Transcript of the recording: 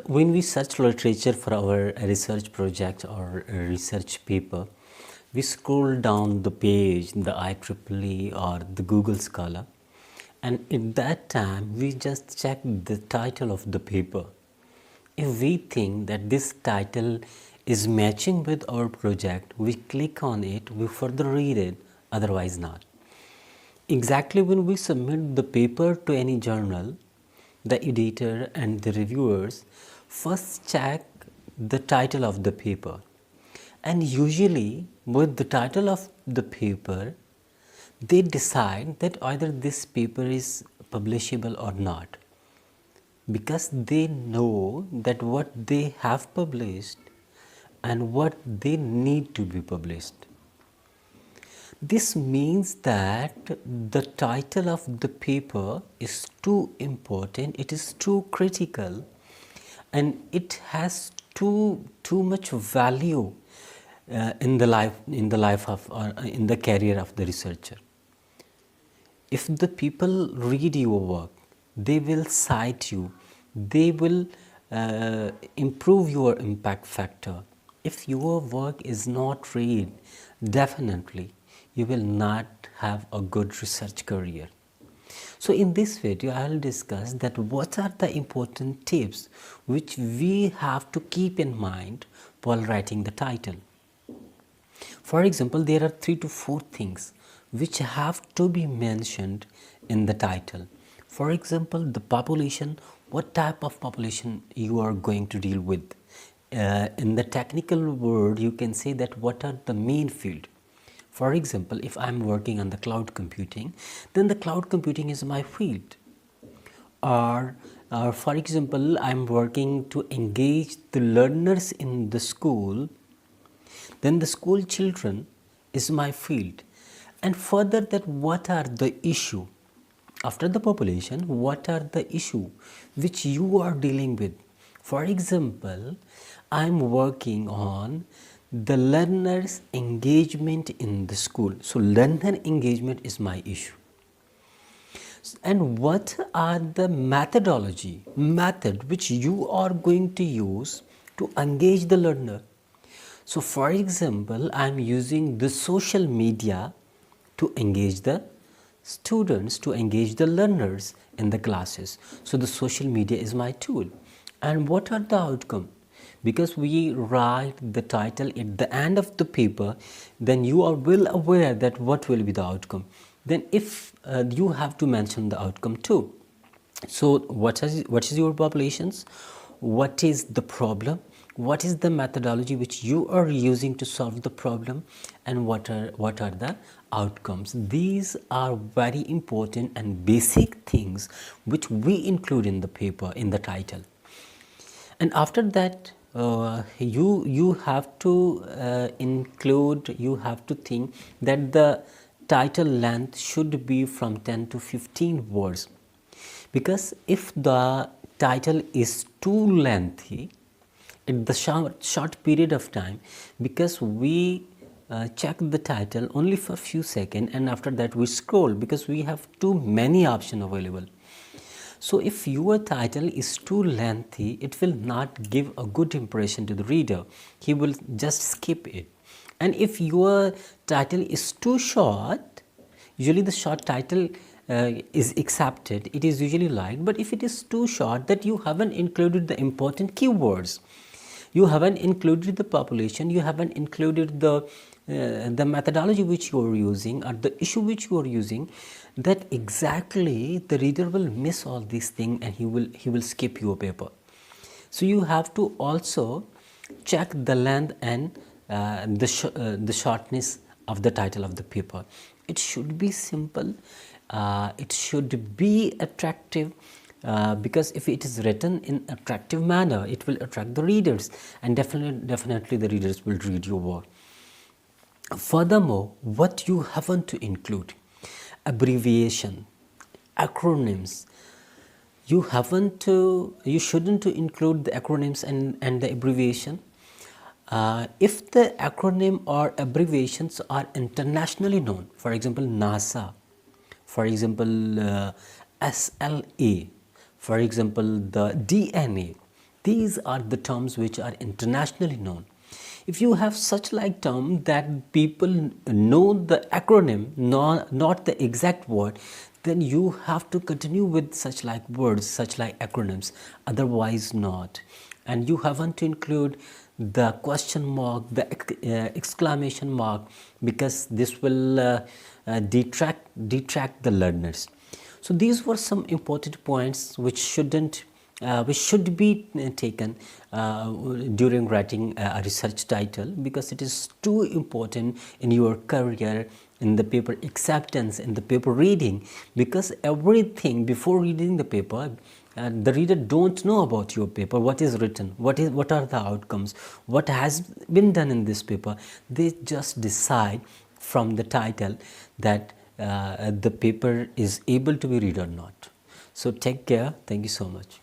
When we search literature for our research project or a research paper, we scroll down the page, the IEEE or the Google Scholar, and at that time we just check the title of the paper. If we think that this title is matching with our project, we click on it, we further read it, otherwise not. Exactly when we submit the paper to any journal, the editor and the reviewers first check the title of the paper, and usually with the title of the paper they decide that either this paper is publishable or not, because they know that what they have published and what they need to be published. This means that the title of the paper is too important, it is too critical, and it has too much value in the life of or in the career of the researcher. If the people read your work, they will cite you, they will improve your impact factor. If your work is not read, definitely you will not have a good research career. So in this video I will discuss that what are the important tips which we have to keep in mind while writing the title. For example, there are 3 to 4 things which have to be mentioned in the title. For example, the population, what type of population you are going to deal with. In the technical word, you can say that what are the main field. For example, if I am working on the cloud computing, then the cloud computing is my field. Or for example, I am working to engage the learners in the school, then the school children is my field. And further, that what are the issue after the population, what are the issue which you are dealing with. For example, I am working on the learners engagement in the school, so learner engagement is my issue. And what are the method which you are going to use to engage the learner. So for example, I am using the social media to engage the students, to engage the learners in the classes. So the social media is my tool. And what are the outcome? Because we write the title at the end of the paper, then you are well aware that what will be the outcome. Then if you have to mention the outcome too. So what is your populations? What is the problem? What is the methodology which you are using to solve the problem, and what are the outcomes? These are very important and basic things which we include in the paper, in the title. And after that, you have to include, you have to think that the title length should be from 10 to 15 words, because if the title is too lengthy in the short period of time, because we check the title only for a few seconds and after that we scroll because we have too many options available. So if your title is too lengthy, it will not give a good impression to the reader. He will just skip it. And if your title is too short, usually the short title is accepted, it is usually liked. But if it is too short, that you haven't included the important keywords, you haven't included the population, you haven't included the methodology which you are using or the issue which you are using, that exactly the reader will miss all these things and he will skip your paper. So you have to also check the length and the shortness of the title of the paper. It should be simple, it should be attractive, because if it is written in attractive manner, it will attract the readers, and definitely the readers will read your work. Furthermore, what you haven't to include: abbreviation, acronyms. You shouldn't to include the acronyms and the abbreviation. If the acronym or abbreviations are internationally known, for example NASA, for example SLA, for example the DNA, These are the terms which are internationally known. If you have such like term that people know the acronym, not the exact word, then you have to continue with such like words, such like acronyms, otherwise not. And you haven't to include the question mark, the exclamation mark, because this will detract the learners. So these were some important points which should be taken during writing a research title, because it is too important in your career, in the paper acceptance, in the paper reading, because everything before reading the paper, the reader don't know about your paper, what is written, what are the outcomes, what has been done in this paper. They just decide from the title that the paper is able to be read or not. So take care. Thank you so much.